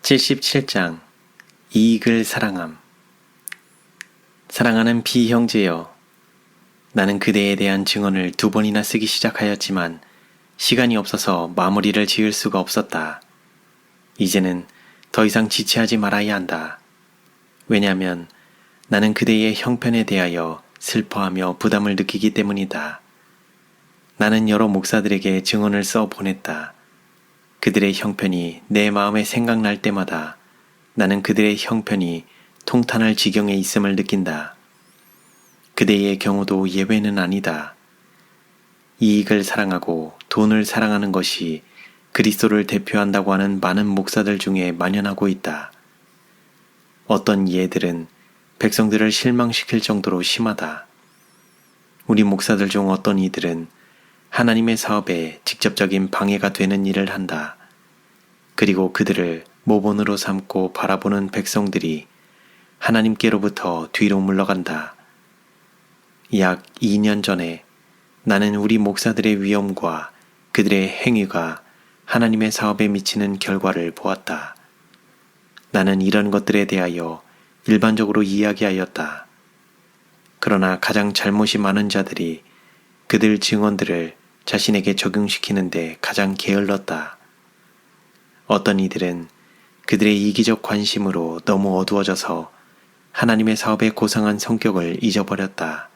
77장 이익을 사랑함. 사랑하는 비 형제여, 나는 그대에 대한 증언을 2번이나 쓰기 시작하였지만 시간이 없어서 마무리를 지을 수가 없었다. 이제는 더 이상 지체하지 말아야 한다. 왜냐하면 나는 그대의 형편에 대하여 슬퍼하며 부담을 느끼기 때문이다. 나는 여러 목사들에게 증언을 써 보냈다. 그들의 형편이 내 마음에 생각날 때마다 나는 그들의 형편이 통탄할 지경에 있음을 느낀다. 그대의 경우도 예외는 아니다. 이익을 사랑하고 돈을 사랑하는 것이 그리스도를 대표한다고 하는 많은 목사들 중에 만연하고 있다. 어떤 예들은 백성들을 실망시킬 정도로 심하다. 우리 목사들 중 어떤 이들은 하나님의 사업에 직접적인 방해가 되는 일을 한다. 그리고 그들을 모본으로 삼고 바라보는 백성들이 하나님께로부터 뒤로 물러간다. 약 2년 전에 나는 우리 목사들의 위엄과 그들의 행위가 하나님의 사업에 미치는 결과를 보았다. 나는 이런 것들에 대하여 일반적으로 이야기하였다. 그러나 가장 잘못이 많은 자들이 그들 증언들을 자신에게 적용시키는데 가장 게을렀다. 어떤 이들은 그들의 이기적 관심으로 너무 어두워져서 하나님의 사업의 고상한 성격을 잊어버렸다.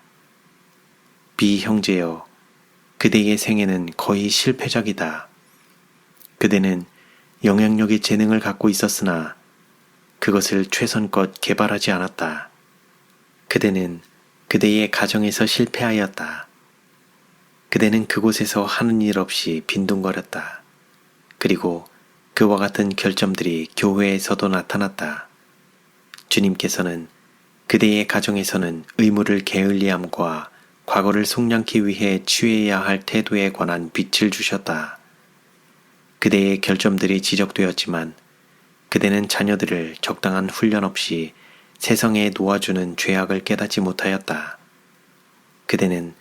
비 형제여, 그대의 생애는 거의 실패작이다. 그대는 영향력의 재능을 갖고 있었으나 그것을 최선껏 개발하지 않았다. 그대는 그대의 가정에서 실패하였다. 그대는 그곳에서 하는 일 없이 빈둥거렸다. 그리고 그와 같은 결점들이 교회에서도 나타났다. 주님께서는 그대의 가정에서는 의무를 게을리함과 과거를 속량기 위해 취해야 할 태도에 관한 빛을 주셨다. 그대의 결점들이 지적되었지만 그대는 자녀들을 적당한 훈련 없이 세상에 놓아주는 죄악을 깨닫지 못하였다. 그대는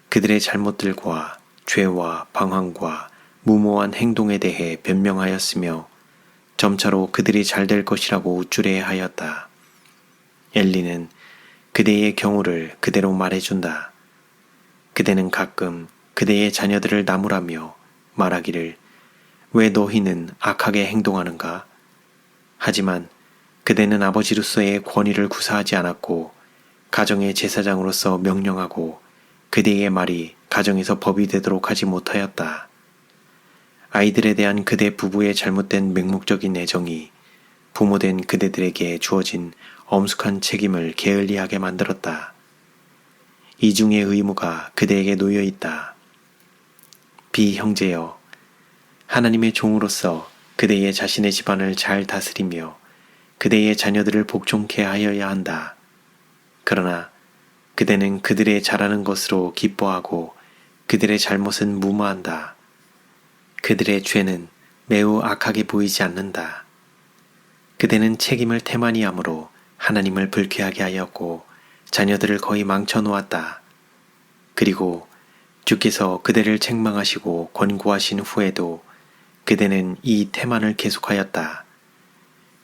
그들의 잘못들과 죄와 방황과 무모한 행동에 대해 변명하였으며 점차로 그들이 잘 될 것이라고 우쭐해하였다. 엘리는 그대의 경우를 그대로 말해준다. 그대는 가끔 그대의 자녀들을 나무라며 말하기를 왜 너희는 악하게 행동하는가? 하지만 그대는 아버지로서의 권위를 구사하지 않았고 가정의 제사장으로서 명령하고 그대의 말이 가정에서 법이 되도록 하지 못하였다. 아이들에 대한 그대 부부의 잘못된 맹목적인 애정이 부모된 그대들에게 주어진 엄숙한 책임을 게을리하게 만들었다. 이중의 의무가 그대에게 놓여 있다. 비 형제여, 하나님의 종으로서 그대의 자신의 집안을 잘 다스리며 그대의 자녀들을 복종케 하여야 한다. 그러나 그대는 그들의 잘하는 것으로 기뻐하고 그들의 잘못은 무마한다. 그들의 죄는 매우 악하게 보이지 않는다. 그대는 책임을 태만히 함으로 하나님을 불쾌하게 하였고 자녀들을 거의 망쳐놓았다. 그리고 주께서 그대를 책망하시고 권고하신 후에도 그대는 이 태만을 계속하였다.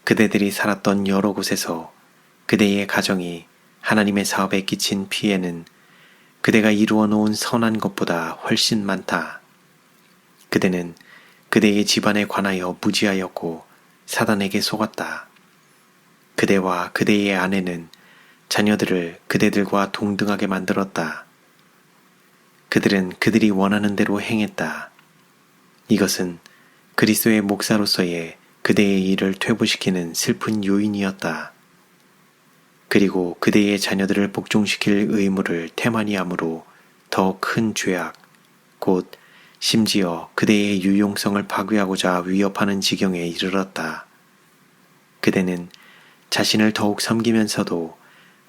그대들이 살았던 여러 곳에서 그대의 가정이 하나님의 사업에 끼친 피해는 그대가 이루어 놓은 선한 것보다 훨씬 많다. 그대는 그대의 집안에 관하여 무지하였고 사단에게 속았다. 그대와 그대의 아내는 자녀들을 그대들과 동등하게 만들었다. 그들은 그들이 원하는 대로 행했다. 이것은 그리스도의 목사로서의 그대의 일을 퇴보시키는 슬픈 요인이었다. 그리고 그대의 자녀들을 복종시킬 의무를 태만히 함으로 더 큰 죄악, 곧 심지어 그대의 유용성을 파괴하고자 위협하는 지경에 이르렀다. 그대는 자신을 더욱 섬기면서도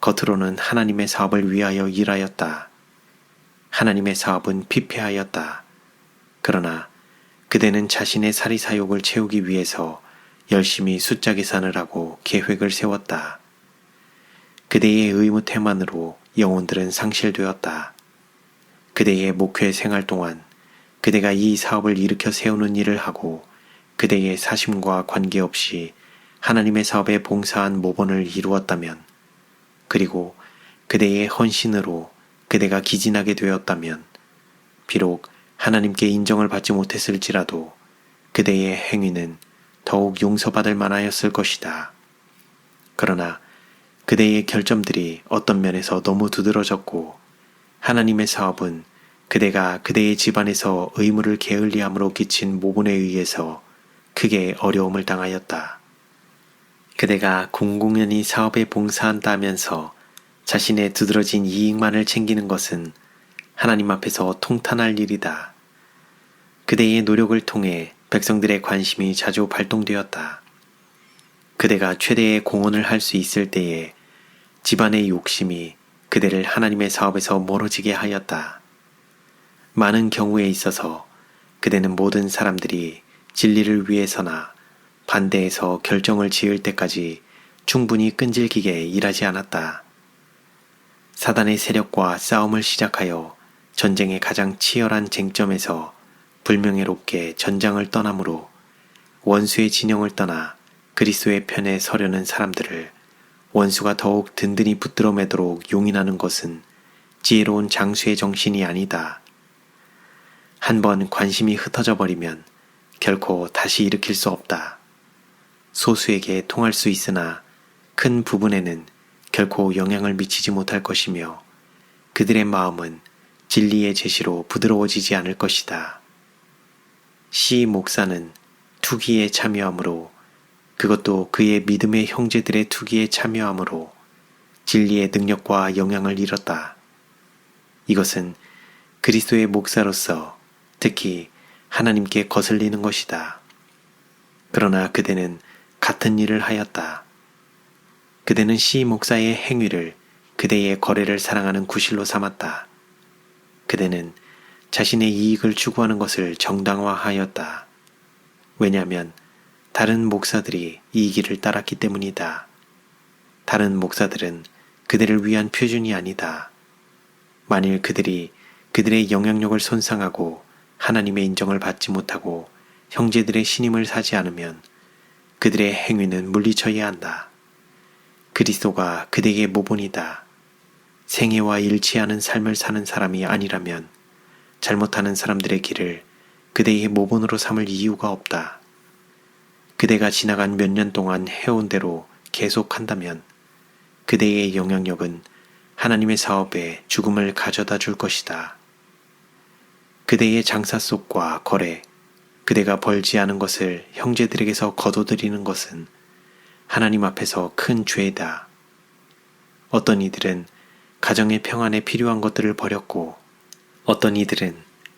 겉으로는 하나님의 사업을 위하여 일하였다. 하나님의 사업은 피폐하였다. 그러나 그대는 자신의 사리사욕을 채우기 위해서 열심히 숫자 계산을 하고 계획을 세웠다. 그대의 의무 태만으로 영혼들은 상실되었다. 그대의 목회 생활 동안 그대가 이 사업을 일으켜 세우는 일을 하고 그대의 사심과 관계없이 하나님의 사업에 봉사한 모본을 이루었다면, 그리고 그대의 헌신으로 그대가 기진하게 되었다면, 비록 하나님께 인정을 받지 못했을지라도 그대의 행위는 더욱 용서받을 만하였을 것이다. 그러나 그대의 결점들이 어떤 면에서 너무 두드러졌고, 하나님의 사업은 그대가 그대의 집안에서 의무를 게을리함으로 끼친 모본에 의해서 크게 어려움을 당하였다. 그대가 공공연히 사업에 봉사한다면서 자신의 두드러진 이익만을 챙기는 것은 하나님 앞에서 통탄할 일이다. 그대의 노력을 통해 백성들의 관심이 자주 발동되었다. 그대가 최대의 공헌을 할 수 있을 때에 집안의 욕심이 그대를 하나님의 사업에서 멀어지게 하였다. 많은 경우에 있어서 그대는 모든 사람들이 진리를 위해서나 반대해서 결정을 지을 때까지 충분히 끈질기게 일하지 않았다. 사단의 세력과 싸움을 시작하여 전쟁의 가장 치열한 쟁점에서 불명예롭게 전장을 떠나므로 원수의 진영을 떠나 그리스도의 편에 서려는 사람들을 원수가 더욱 든든히 붙들어 매도록 용인하는 것은 지혜로운 장수의 정신이 아니다. 한번 관심이 흩어져 버리면 결코 다시 일으킬 수 없다. 소수에게 통할 수 있으나 큰 부분에는 결코 영향을 미치지 못할 것이며 그들의 마음은 진리의 제시로 부드러워지지 않을 것이다. 시 목사는 투기에 참여함으로, 그것도 그의 믿음의 형제들의 투기에 참여함으로 진리의 능력과 영향을 잃었다. 이것은 그리스도의 목사로서 특히 하나님께 거슬리는 것이다. 그러나 그대는 같은 일을 하였다. 그대는 시 목사의 행위를 그대의 거래를 사랑하는 구실로 삼았다. 그대는 자신의 이익을 추구하는 것을 정당화하였다. 왜냐하면 다른 목사들이 이 길을 따랐기 때문이다. 다른 목사들은 그들을 위한 표준이 아니다. 만일 그들이 그들의 영향력을 손상하고 하나님의 인정을 받지 못하고 형제들의 신임을 사지 않으면 그들의 행위는 물리쳐야 한다. 그리스도가 그대의 모본이다. 생애와 일치하는 삶을 사는 사람이 아니라면 잘못하는 사람들의 길을 그대의 모본으로 삼을 이유가 없다. 그대가 지나간 몇 년 동안 해온 대로 계속한다면 그대의 영향력은 하나님의 사업에 죽음을 가져다 줄 것이다. 그대의 장사 속과 거래, 그대가 벌지 않은 것을 형제들에게서 거둬들이는 것은 하나님 앞에서 큰 죄다. 어떤 이들은 가정의 평안에 필요한 것들을 버렸고, 어떤 이들은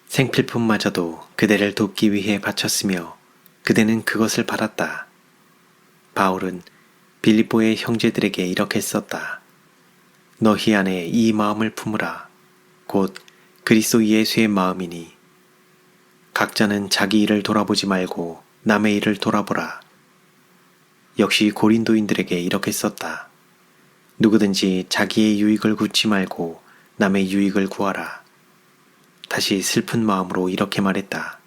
생필품마저도 그대를 돕기 위해 바쳤으며 그대는 그것을 받았다. 바울은 빌립보의 형제들에게 이렇게 썼다. 너희 안에 이 마음을 품으라. 곧 그리스도 예수의 마음이니 각자는 자기 일을 돌아보지 말고 남의 일을 돌아보라. 역시 고린도인들에게 이렇게 썼다. 누구든지 자기의 유익을 굽지 말고 남의 유익을 구하라. 다시 슬픈 마음으로 이렇게 말했다.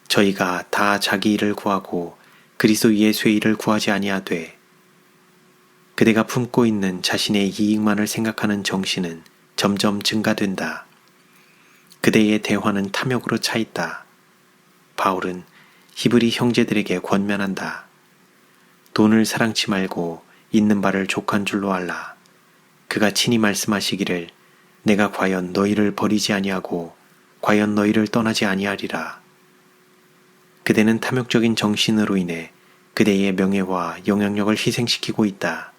저희가 다 자기 일을 구하고 그리스도 예수의 일을 구하지 아니하되, 그대가 품고 있는 자신의 이익만을 생각하는 정신은 점점 증가된다. 그대의 대화는 탐욕으로 차 있다. 바울은 히브리 형제들에게 권면한다. 돈을 사랑치 말고 있는 바를 족한 줄로 알라. 그가 친히 말씀하시기를 내가 과연 너희를 버리지 아니하고 과연 너희를 떠나지 아니하리라. 그대는 탐욕적인 정신으로 인해 그대의 명예와 영향력을 희생시키고 있다.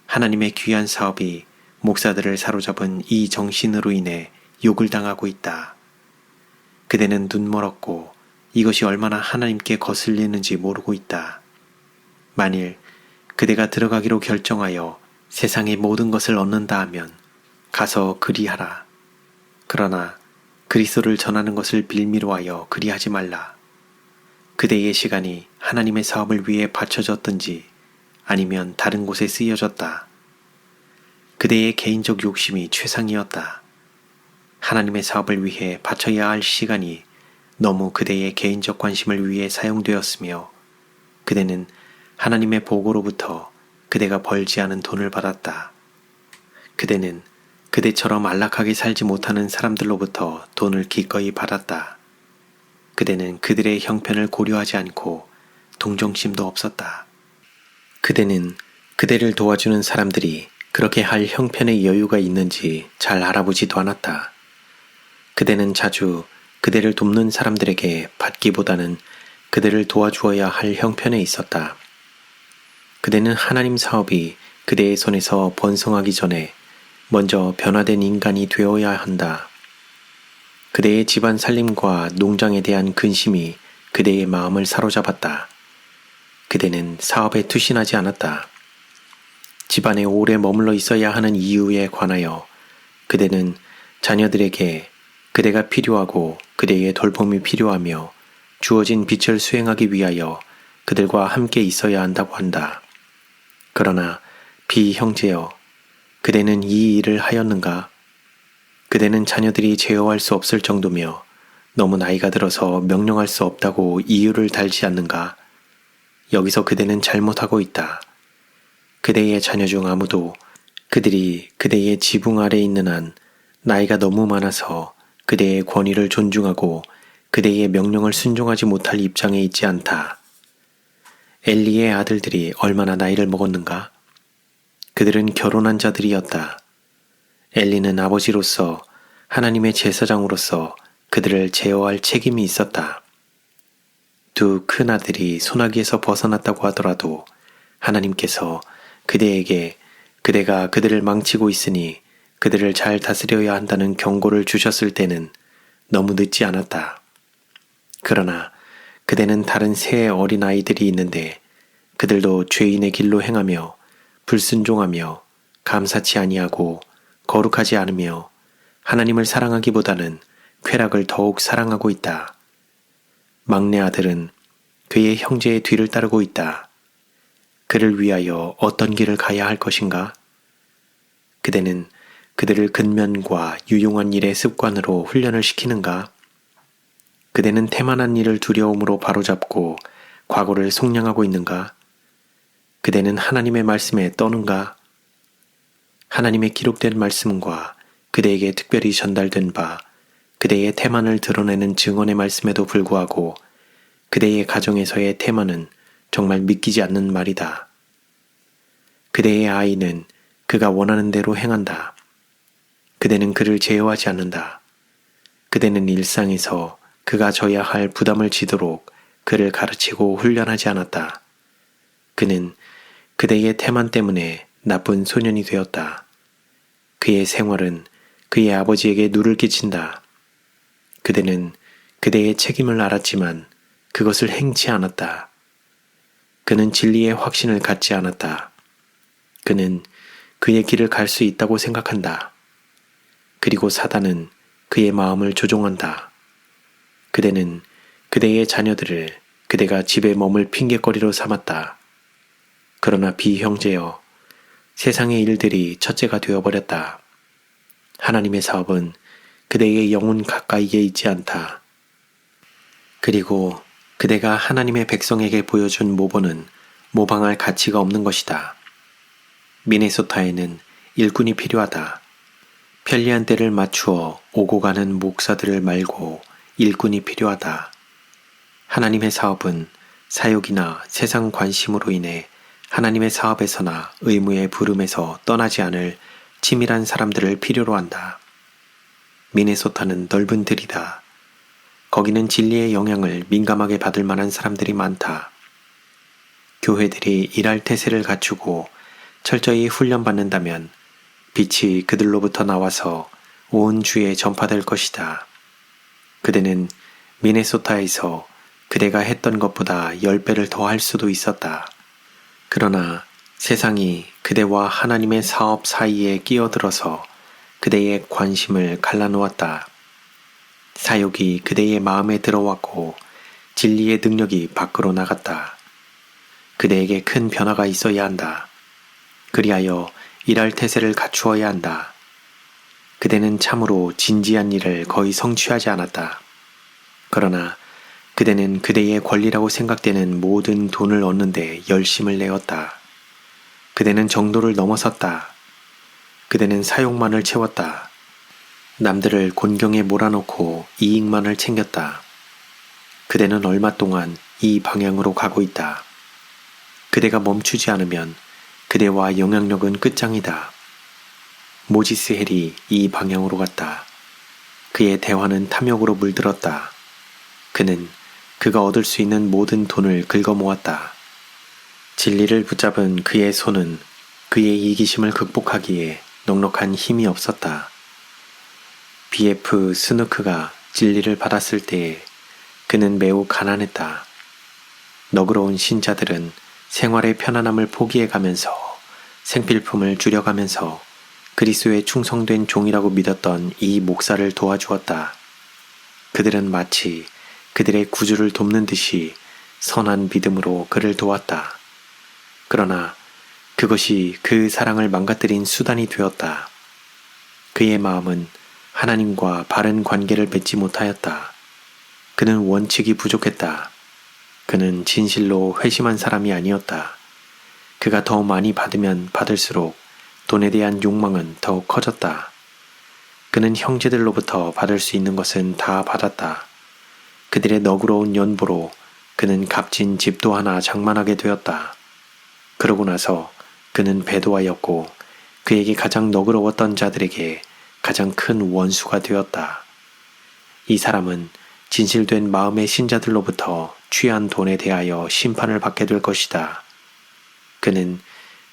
하나님의 귀한 사업이 목사들을 사로잡은 이 정신으로 인해 욕을 당하고 있다. 그대는 눈멀었고 이것이 얼마나 하나님께 거슬리는지 모르고 있다. 만일 그대가 들어가기로 결정하여 세상의 모든 것을 얻는다 하면 가서 그리하라. 그러나 그리스도를 전하는 것을 빌미로 하여 그리하지 말라. 그대의 시간이 하나님의 사업을 위해 바쳐졌든지 아니면 다른 곳에 쓰여졌다. 그대의 개인적 욕심이 최상이었다. 하나님의 사업을 위해 바쳐야 할 시간이 너무 그대의 개인적 관심을 위해 사용되었으며 그대는 하나님의 보고로부터 그대가 벌지 않은 돈을 받았다. 그대는 그대처럼 안락하게 살지 못하는 사람들로부터 돈을 기꺼이 받았다. 그대는 그들의 형편을 고려하지 않고 동정심도 없었다. 그대는 그대를 도와주는 사람들이 그렇게 할 형편의 여유가 있는지 잘 알아보지도 않았다. 그대는 자주 그대를 돕는 사람들에게 받기보다는 그대를 도와주어야 할 형편에 있었다. 그대는 하나님 사업이 그대의 손에서 번성하기 전에 먼저 변화된 인간이 되어야 한다. 그대의 집안 살림과 농장에 대한 근심이 그대의 마음을 사로잡았다. 그대는 사업에 투신하지 않았다. 집안에 오래 머물러 있어야 하는 이유에 관하여 그대는 자녀들에게 그대가 필요하고 그대의 돌봄이 필요하며 주어진 빚을 수행하기 위하여 그들과 함께 있어야 한다고 한다. 그러나 비형제여, 그대는 이 일을 하였는가? 그대는 자녀들이 제어할 수 없을 정도며 너무 나이가 들어서 명령할 수 없다고 이유를 달지 않는가? 여기서 그대는 잘못하고 있다. 그대의 자녀 중 아무도 그들이 그대의 지붕 아래 있는 한 나이가 너무 많아서 그대의 권위를 존중하고 그대의 명령을 순종하지 못할 입장에 있지 않다. 엘리의 아들들이 얼마나 나이를 먹었는가? 그들은 결혼한 자들이었다. 엘리는 아버지로서 하나님의 제사장으로서 그들을 제어할 책임이 있었다. 두 큰 아들이 소나기에서 벗어났다고 하더라도 하나님께서 그대에게 그대가 그들을 망치고 있으니 그들을 잘 다스려야 한다는 경고를 주셨을 때는 너무 늦지 않았다. 그러나 그대는 다른 세 어린아이들이 있는데 그들도 죄인의 길로 행하며 불순종하며 감사치 아니하고 거룩하지 않으며 하나님을 사랑하기보다는 쾌락을 더욱 사랑하고 있다. 막내 아들은 그의 형제의 뒤를 따르고 있다. 그를 위하여 어떤 길을 가야 할 것인가? 그대는 그들을 근면과 유용한 일의 습관으로 훈련을 시키는가? 그대는 태만한 일을 두려움으로 바로잡고 과거를 속량하고 있는가? 그대는 하나님의 말씀에 떠는가? 하나님의 기록된 말씀과 그대에게 특별히 전달된 바 그대의 태만을 드러내는 증언의 말씀에도 불구하고 그대의 가정에서의 태만은 정말 믿기지 않는 말이다. 그대의 아이는 그가 원하는 대로 행한다. 그대는 그를 제어하지 않는다. 그대는 일상에서 그가 져야 할 부담을 지도록 그를 가르치고 훈련하지 않았다. 그는 그대의 태만 때문에 나쁜 소년이 되었다. 그의 생활은 그의 아버지에게 누를 끼친다. 그대는 그대의 책임을 알았지만 그것을 행치 않았다. 그는 진리의 확신을 갖지 않았다. 그는 그의 길을 갈 수 있다고 생각한다. 그리고 사단은 그의 마음을 조종한다. 그대는 그대의 자녀들을 그대가 집에 머물 핑계거리로 삼았다. 그러나 비형제여, 세상의 일들이 첫째가 되어버렸다. 하나님의 사업은 그대의 영혼 가까이에 있지 않다. 그리고 그대가 하나님의 백성에게 보여준 모본은 모방할 가치가 없는 것이다. 미네소타에는 일꾼이 필요하다. 편리한 때를 맞추어 오고 가는 목사들을 말고 일꾼이 필요하다. 하나님의 사업은 사욕이나 세상 관심으로 인해 하나님의 사업에서나 의무의 부름에서 떠나지 않을 치밀한 사람들을 필요로 한다. 미네소타는 넓은 들이다. 거기는 진리의 영향을 민감하게 받을 만한 사람들이 많다. 교회들이 일할 태세를 갖추고 철저히 훈련받는다면 빛이 그들로부터 나와서 온 주에 전파될 것이다. 그대는 미네소타에서 그대가 했던 것보다 10배를 더 할 수도 있었다. 그러나 세상이 그대와 하나님의 사업 사이에 끼어들어서 그대의 관심을 갈라놓았다. 사욕이 그대의 마음에 들어왔고 진리의 능력이 밖으로 나갔다. 그대에게 큰 변화가 있어야 한다. 그리하여 일할 태세를 갖추어야 한다. 그대는 참으로 진지한 일을 거의 성취하지 않았다. 그러나 그대는 그대의 권리라고 생각되는 모든 돈을 얻는 데 열심을 내었다. 그대는 정도를 넘어섰다. 그대는 사욕만을 채웠다. 남들을 곤경에 몰아넣고 이익만을 챙겼다. 그대는 얼마 동안 이 방향으로 가고 있다. 그대가 멈추지 않으면 그대와 영향력은 끝장이다. 모지스 헬이 이 방향으로 갔다. 그의 대화는 탐욕으로 물들었다. 그는 그가 얻을 수 있는 모든 돈을 긁어모았다. 진리를 붙잡은 그의 손은 그의 이기심을 극복하기에 넉넉한 힘이 없었다. BF 스누크가 진리를 받았을 때에 그는 매우 가난했다. 너그러운 신자들은 생활의 편안함을 포기해가면서 생필품을 줄여가면서 그리스도에 충성된 종이라고 믿었던 이 목사를 도와주었다. 그들은 마치 그들의 구주를 돕는 듯이 선한 믿음으로 그를 도왔다. 그러나 그것이 그 사랑을 망가뜨린 수단이 되었다. 그의 마음은 하나님과 바른 관계를 맺지 못하였다. 그는 원칙이 부족했다. 그는 진실로 회심한 사람이 아니었다. 그가 더 많이 받으면 받을수록 돈에 대한 욕망은 더욱 커졌다. 그는 형제들로부터 받을 수 있는 것은 다 받았다. 그들의 너그러운 연보로 그는 값진 집도 하나 장만하게 되었다. 그러고 나서 그는 배도하였고 그에게 가장 너그러웠던 자들에게 가장 큰 원수가 되었다. 이 사람은 진실된 마음의 신자들로부터 취한 돈에 대하여 심판을 받게 될 것이다. 그는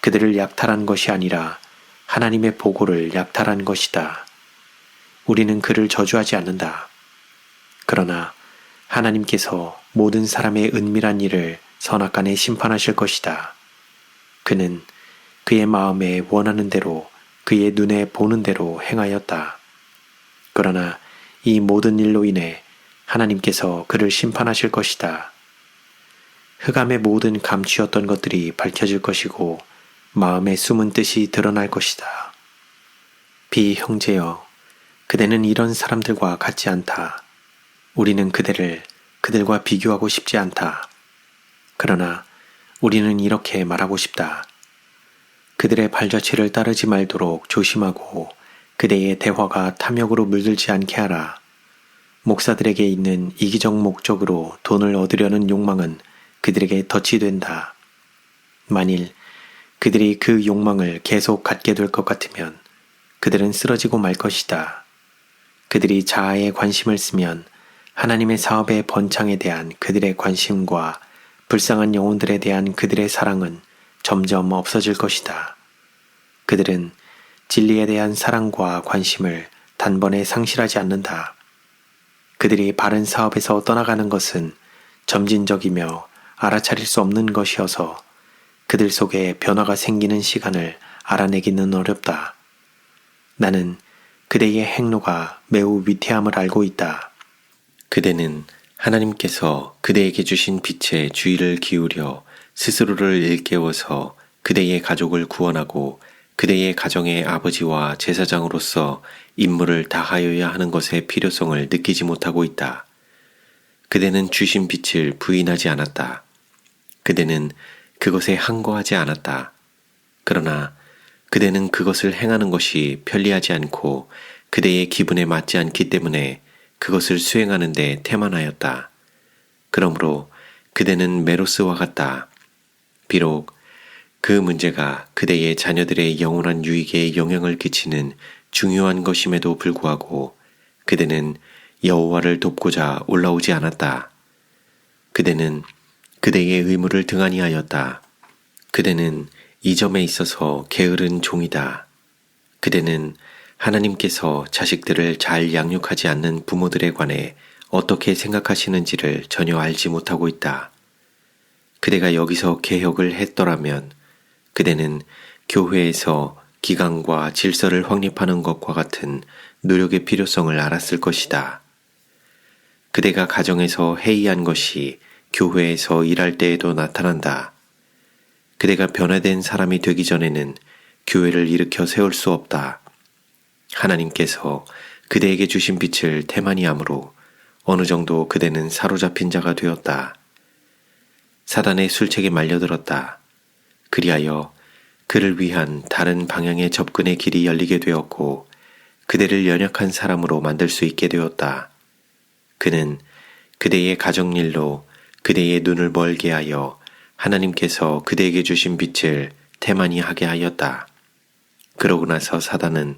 그들을 약탈한 것이 아니라 하나님의 보고를 약탈한 것이다. 우리는 그를 저주하지 않는다. 그러나 하나님께서 모든 사람의 은밀한 일을 선악간에 심판하실 것이다. 그는 그의 마음에 원하는 대로 그의 눈에 보는 대로 행하였다. 그러나 이 모든 일로 인해 하나님께서 그를 심판하실 것이다. 흑암의 모든 감추었던 것들이 밝혀질 것이고 마음의 숨은 뜻이 드러날 것이다. 비형제여, 그대는 이런 사람들과 같지 않다. 우리는 그들과 비교하고 싶지 않다. 그러나 우리는 이렇게 말하고 싶다. 그들의 발자취를 따르지 말도록 조심하고 그대의 대화가 탐욕으로 물들지 않게 하라. 목사들에게 있는 이기적 목적으로 돈을 얻으려는 욕망은 그들에게 덫이 된다. 만일 그들이 그 욕망을 계속 갖게 될 것 같으면 그들은 쓰러지고 말 것이다. 그들이 자아에 관심을 쓰면 하나님의 사업의 번창에 대한 그들의 관심과 불쌍한 영혼들에 대한 그들의 사랑은 점점 없어질 것이다. 그들은 진리에 대한 사랑과 관심을 단번에 상실하지 않는다. 그들이 바른 사업에서 떠나가는 것은 점진적이며 알아차릴 수 없는 것이어서 그들 속에 변화가 생기는 시간을 알아내기는 어렵다. 나는 그대의 행로가 매우 위태함을 알고 있다. 그대는 하나님께서 그대에게 주신 빛에 주의를 기울여 스스로를 일깨워서 그대의 가족을 구원하고 그대의 가정의 아버지와 제사장으로서 임무를 다하여야 하는 것의 필요성을 느끼지 못하고 있다. 그대는 주신 빛을 부인하지 않았다. 그대는 그것에 항거하지 않았다. 그러나 그대는 그것을 행하는 것이 편리하지 않고 그대의 기분에 맞지 않기 때문에 그것을 수행하는 데 태만하였다. 그러므로 그대는 메로스와 같다. 비록 그 문제가 그대의 자녀들의 영원한 유익에 영향을 끼치는 중요한 것임에도 불구하고 그대는 여호와를 돕고자 올라오지 않았다. 그대는 그대의 의무를 등한히 하였다. 그대는 이 점에 있어서 게으른 종이다. 그대는 하나님께서 자식들을 잘 양육하지 않는 부모들에 관해 어떻게 생각하시는지를 전혀 알지 못하고 있다. 그대가 여기서 개혁을 했더라면 그대는 교회에서 기강과 질서를 확립하는 것과 같은 노력의 필요성을 알았을 것이다. 그대가 가정에서 해이한 것이 교회에서 일할 때에도 나타난다. 그대가 변화된 사람이 되기 전에는 교회를 일으켜 세울 수 없다. 하나님께서 그대에게 주신 빛을 태만히 함으로 어느 정도 그대는 사로잡힌 자가 되었다. 사단의 술책에 말려들었다. 그리하여 그를 위한 다른 방향의 접근의 길이 열리게 되었고 그대를 연약한 사람으로 만들 수 있게 되었다. 그는 그대의 가정일로 그대의 눈을 멀게 하여 하나님께서 그대에게 주신 빛을 태만히 하게 하였다. 그러고 나서 사단은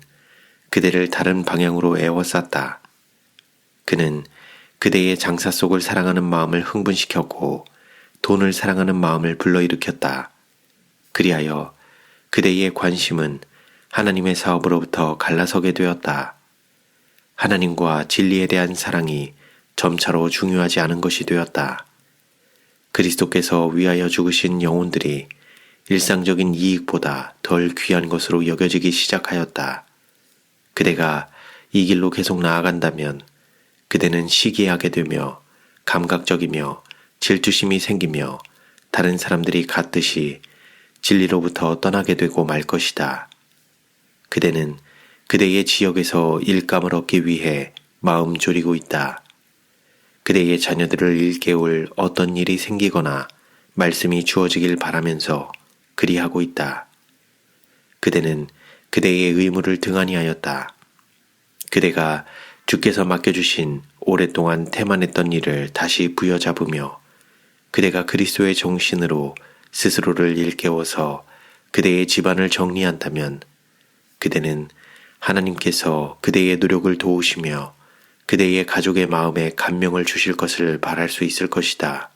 그대를 다른 방향으로 에워쌌다. 그는 그대의 장사 속을 사랑하는 마음을 흥분시켰고 돈을 사랑하는 마음을 불러일으켰다. 그리하여 그대의 관심은 하나님의 사업으로부터 갈라서게 되었다. 하나님과 진리에 대한 사랑이 점차로 중요하지 않은 것이 되었다. 그리스도께서 위하여 죽으신 영혼들이 일상적인 이익보다 덜 귀한 것으로 여겨지기 시작하였다. 그대가 이 길로 계속 나아간다면 그대는 시기하게 되며 감각적이며 질투심이 생기며 다른 사람들이 갖듯이 진리로부터 떠나게 되고 말 것이다. 그대는 그대의 지역에서 일감을 얻기 위해 마음 졸이고 있다. 그대의 자녀들을 일깨울 어떤 일이 생기거나 말씀이 주어지길 바라면서 그리하고 있다. 그대는 그대의 의무를 등한히 하였다. 그대가 주께서 맡겨주신 오랫동안 태만했던 일을 다시 부여잡으며 그대가 그리스도의 정신으로 스스로를 일깨워서 그대의 집안을 정리한다면 그대는 하나님께서 그대의 노력을 도우시며 그대의 가족의 마음에 감명을 주실 것을 바랄 수 있을 것이다.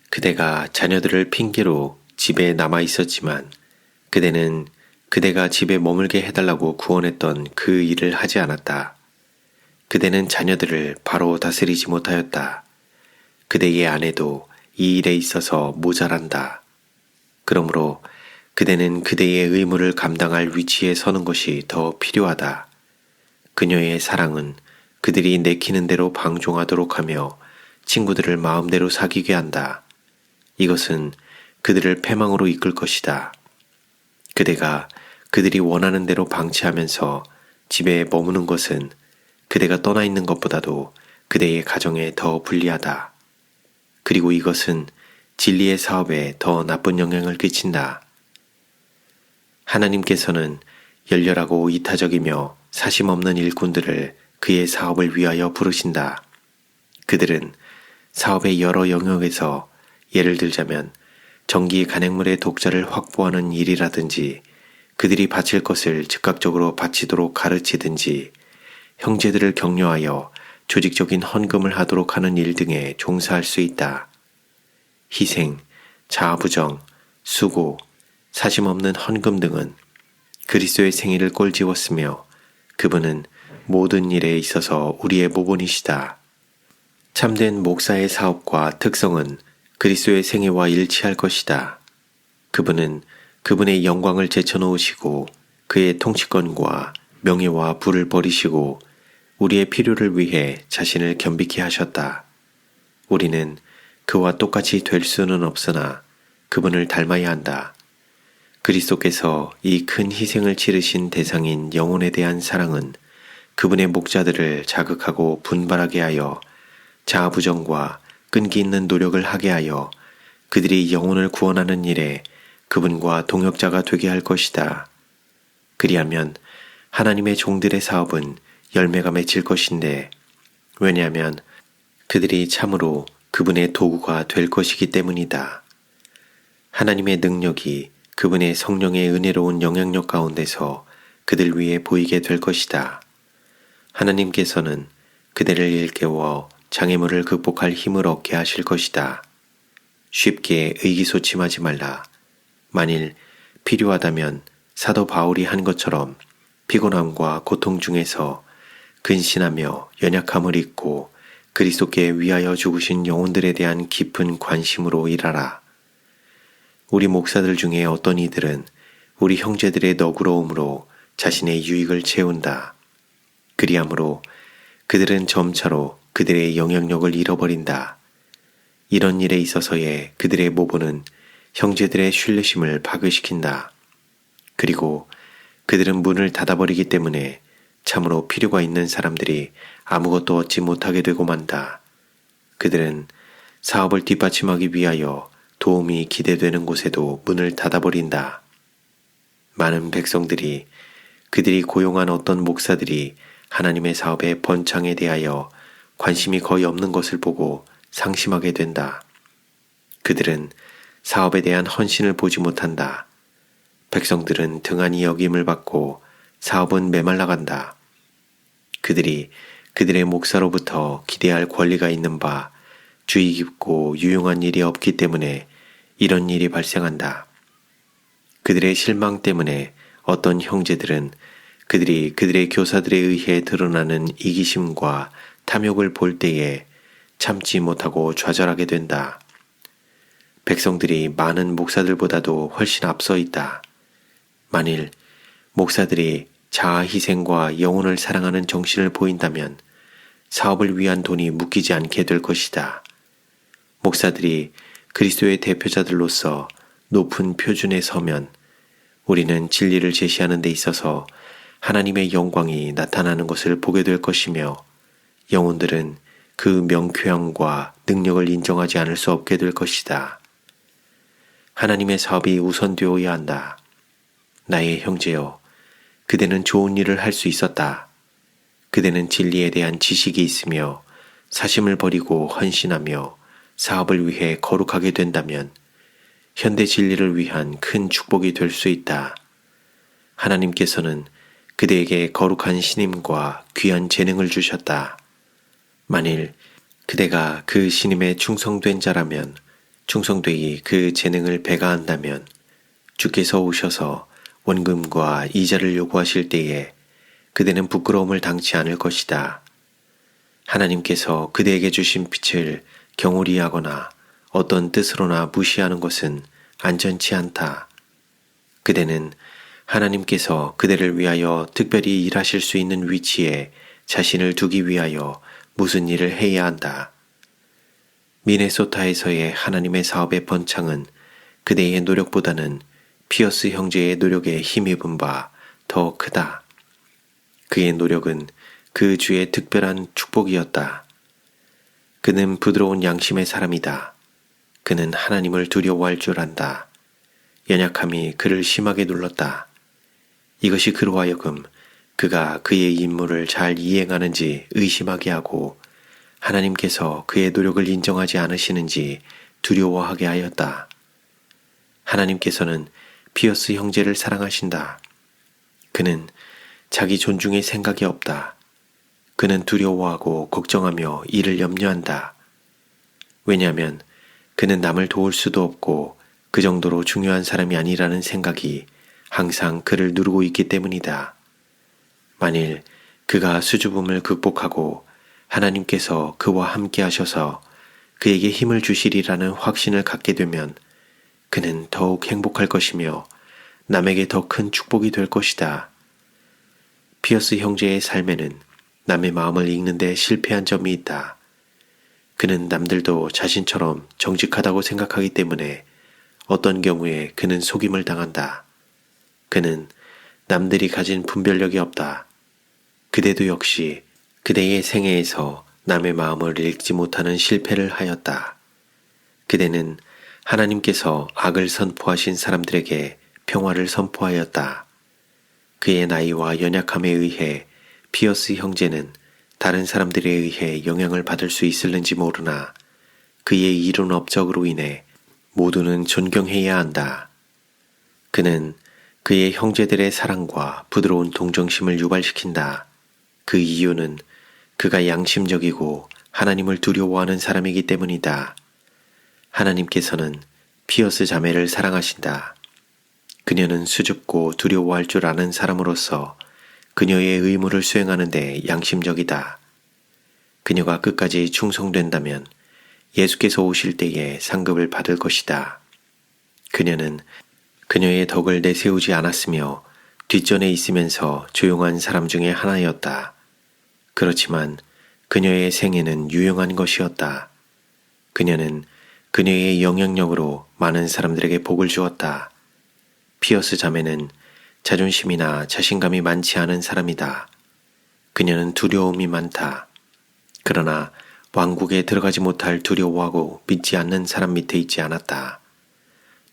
그대가 자녀들을 핑계로 집에 남아 있었지만 그대는 그대가 집에 머물게 해달라고 구원했던 그 일을 하지 않았다. 그대는 자녀들을 바로 다스리지 못하였다. 그대의 아내도 이 일에 있어서 모자란다. 그러므로 그대는 그대의 의무를 감당할 위치에 서는 것이 더 필요하다. 그녀의 사랑은 그들이 내키는 대로 방종하도록 하며 친구들을 마음대로 사귀게 한다. 이것은 그들을 패망으로 이끌 것이다. 그대가 그들이 원하는 대로 방치하면서 집에 머무는 것은 그대가 떠나 있는 것보다도 그대의 가정에 더 불리하다. 그리고 이것은 진리의 사업에 더 나쁜 영향을 끼친다. 하나님께서는 열렬하고 이타적이며 사심없는 일꾼들을 그의 사업을 위하여 부르신다. 그들은 사업의 여러 영역에서 예를 들자면 전기 간행물의 독자를 확보하는 일이라든지 그들이 바칠 것을 즉각적으로 바치도록 가르치든지 형제들을 격려하여 조직적인 헌금을 하도록 하는 일 등에 종사할 수 있다. 희생, 자아부정, 수고, 사심없는 헌금 등은 그리스도의 생일을 꼴지웠으며 그분은 모든 일에 있어서 우리의 모본이시다. 참된 목사의 사업과 특성은 그리스도의 생애와 일치할 것이다. 그분은 그분의 영광을 제쳐놓으시고 그의 통치권과 명예와 부를 버리시고 우리의 필요를 위해 자신을 겸비케 하셨다. 우리는 그와 똑같이 될 수는 없으나 그분을 닮아야 한다. 그리스도께서 이 큰 희생을 치르신 대상인 영혼에 대한 사랑은 그분의 목자들을 자극하고 분발하게 하여 자아부정과 끈기 있는 노력을 하게 하여 그들이 영혼을 구원하는 일에 그분과 동역자가 되게 할 것이다. 그리하면 하나님의 종들의 사업은 열매가 맺힐 것인데 왜냐하면 그들이 참으로 그분의 도구가 될 것이기 때문이다. 하나님의 능력이 그분의 성령의 은혜로운 영향력 가운데서 그들 위해 보이게 될 것이다. 하나님께서는 그들을 일깨워 장애물을 극복할 힘을 얻게 하실 것이다. 쉽게 의기소침하지 말라. 만일 필요하다면 사도 바울이 한 것처럼 피곤함과 고통 중에서 근신하며 연약함을 잊고 그리스도께 위하여 죽으신 영혼들에 대한 깊은 관심으로 일하라. 우리 목사들 중에 어떤 이들은 우리 형제들의 너그러움으로 자신의 유익을 채운다. 그리하므로 그들은 점차로 그들의 영향력을 잃어버린다. 이런 일에 있어서의 그들의 모본은 형제들의 신뢰심을 파괴시킨다. 그리고 그들은 문을 닫아버리기 때문에 참으로 필요가 있는 사람들이 아무것도 얻지 못하게 되고 만다. 그들은 사업을 뒷받침하기 위하여 도움이 기대되는 곳에도 문을 닫아버린다. 많은 백성들이 그들이 고용한 어떤 목사들이 하나님의 사업의 번창에 대하여 관심이 거의 없는 것을 보고 상심하게 된다. 그들은 사업에 대한 헌신을 보지 못한다. 백성들은 등한히 여김을 받고 사업은 메말라간다. 그들이 그들의 목사로부터 기대할 권리가 있는 바 주의 깊고 유용한 일이 없기 때문에 이런 일이 발생한다. 그들의 실망 때문에 어떤 형제들은 그들이 그들의 교사들에 의해 드러나는 이기심과 탐욕을 볼 때에 참지 못하고 좌절하게 된다. 백성들이 많은 목사들보다도 훨씬 앞서 있다. 만일 목사들이 자아 희생과 영혼을 사랑하는 정신을 보인다면 사업을 위한 돈이 묶이지 않게 될 것이다. 목사들이 그리스도의 대표자들로서 높은 표준에 서면 우리는 진리를 제시하는 데 있어서 하나님의 영광이 나타나는 것을 보게 될 것이며 영혼들은 그 명쾌함과 능력을 인정하지 않을 수 없게 될 것이다. 하나님의 사업이 우선되어야 한다. 나의 형제여, 그대는 좋은 일을 할 수 있었다. 그대는 진리에 대한 지식이 있으며 사심을 버리고 헌신하며 사업을 위해 거룩하게 된다면 현대 진리를 위한 큰 축복이 될 수 있다. 하나님께서는 그대에게 거룩한 신임과 귀한 재능을 주셨다. 만일 그대가 그 신임에 충성된 자라면 충성되이 그 재능을 배가한다면 주께서 오셔서 원금과 이자를 요구하실 때에 그대는 부끄러움을 당치 않을 것이다. 하나님께서 그대에게 주신 빛을 경홀히 하거나 어떤 뜻으로나 무시하는 것은 안전치 않다. 그대는 하나님께서 그대를 위하여 특별히 일하실 수 있는 위치에 자신을 두기 위하여 무슨 일을 해야 한다. 미네소타에서의 하나님의 사업의 번창은 그대의 노력보다는 피어스 형제의 노력에 힘입은 바 더 크다. 그의 노력은 그 주의 특별한 축복이었다. 그는 부드러운 양심의 사람이다. 그는 하나님을 두려워할 줄 안다. 연약함이 그를 심하게 눌렀다. 이것이 그로 하여금 그가 그의 임무를 잘 이행하는지 의심하게 하고 하나님께서 그의 노력을 인정하지 않으시는지 두려워하게 하였다. 하나님께서는 피어스 형제를 사랑하신다. 그는 자기 존중의 생각이 없다. 그는 두려워하고 걱정하며 이를 염려한다. 왜냐하면 그는 남을 도울 수도 없고 그 정도로 중요한 사람이 아니라는 생각이 항상 그를 누르고 있기 때문이다. 만일 그가 수줍음을 극복하고 하나님께서 그와 함께 하셔서 그에게 힘을 주시리라는 확신을 갖게 되면 그는 더욱 행복할 것이며 남에게 더 큰 축복이 될 것이다. 피어스 형제의 삶에는 남의 마음을 읽는 데 실패한 점이 있다. 그는 남들도 자신처럼 정직하다고 생각하기 때문에 어떤 경우에 그는 속임을 당한다. 그는 남들이 가진 분별력이 없다. 그대도 역시 그대의 생애에서 남의 마음을 읽지 못하는 실패를 하였다. 그대는 하나님께서 악을 선포하신 사람들에게 평화를 선포하였다. 그의 나이와 연약함에 의해 피어스 형제는 다른 사람들에 의해 영향을 받을 수 있을는지 모르나 그의 이룬 업적으로 인해 모두는 존경해야 한다. 그는 그의 형제들의 사랑과 부드러운 동정심을 유발시킨다. 그 이유는 그가 양심적이고 하나님을 두려워하는 사람이기 때문이다. 하나님께서는 피어스 자매를 사랑하신다. 그녀는 수줍고 두려워할 줄 아는 사람으로서 그녀의 의무를 수행하는 데 양심적이다. 그녀가 끝까지 충성된다면 예수께서 오실 때에 상급을 받을 것이다. 그녀는 그녀의 덕을 내세우지 않았으며 뒷전에 있으면서 조용한 사람 중에 하나였다. 그렇지만 그녀의 생애는 유용한 것이었다. 그녀는 그녀의 영향력으로 많은 사람들에게 복을 주었다. 피어스 자매는 자존심이나 자신감이 많지 않은 사람이다. 그녀는 두려움이 많다. 그러나 왕국에 들어가지 못할 두려워하고 믿지 않는 사람 밑에 있지 않았다.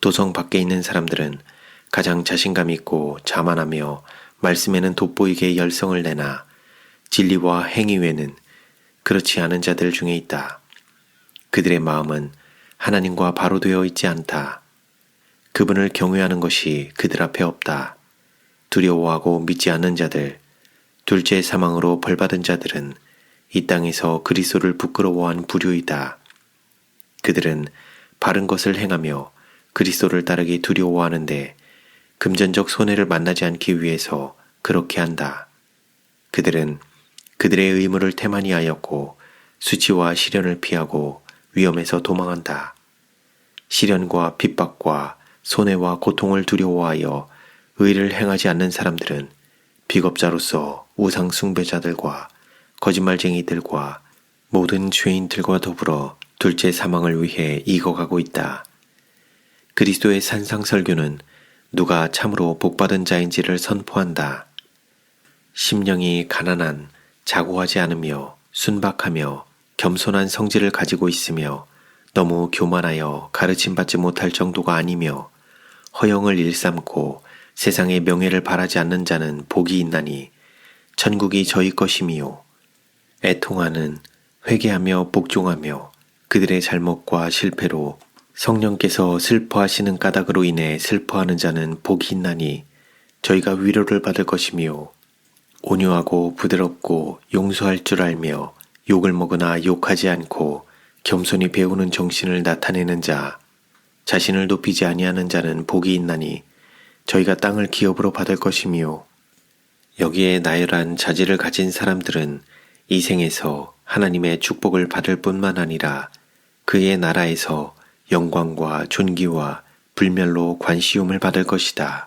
도성 밖에 있는 사람들은 가장 자신감 있고 자만하며 말씀에는 돋보이게 열성을 내나 진리와 행위 외에는 그렇지 않은 자들 중에 있다. 그들의 마음은 하나님과 바로 되어 있지 않다. 그분을 경외하는 것이 그들 앞에 없다. 두려워하고 믿지 않는 자들, 둘째 사망으로 벌받은 자들은 이 땅에서 그리스도를 부끄러워한 부류이다. 그들은 바른 것을 행하며 그리스도를 따르기 두려워하는데 금전적 손해를 만나지 않기 위해서 그렇게 한다. 그들은 그들의 의무를 태만히 하였고 수치와 시련을 피하고 위험에서 도망한다. 시련과 핍박과 손해와 고통을 두려워하여 의를 행하지 않는 사람들은 비겁자로서 우상 숭배자들과 거짓말쟁이들과 모든 죄인들과 더불어 둘째 사망을 위해 익어가고 있다. 그리스도의 산상설교는 누가 참으로 복받은 자인지를 선포한다. 심령이 가난한, 자고하지 않으며 순박하며 겸손한 성질을 가지고 있으며 너무 교만하여 가르침받지 못할 정도가 아니며 허영을 일삼고 세상의 명예를 바라지 않는 자는 복이 있나니 천국이 저희 것이미요. 애통하는, 회개하며 복종하며 그들의 잘못과 실패로 성령께서 슬퍼하시는 까닭으로 인해 슬퍼하는 자는 복이 있나니 저희가 위로를 받을 것이미요. 온유하고 부드럽고 용서할 줄 알며 욕을 먹으나 욕하지 않고 겸손히 배우는 정신을 나타내는 자, 자신을 높이지 아니하는 자는 복이 있나니 저희가 땅을 기업으로 받을 것이미요. 여기에 나열한 자질을 가진 사람들은 이 생에서 하나님의 축복을 받을 뿐만 아니라 그의 나라에서 영광과 존귀와 불멸로 관시움을 받을 것이다.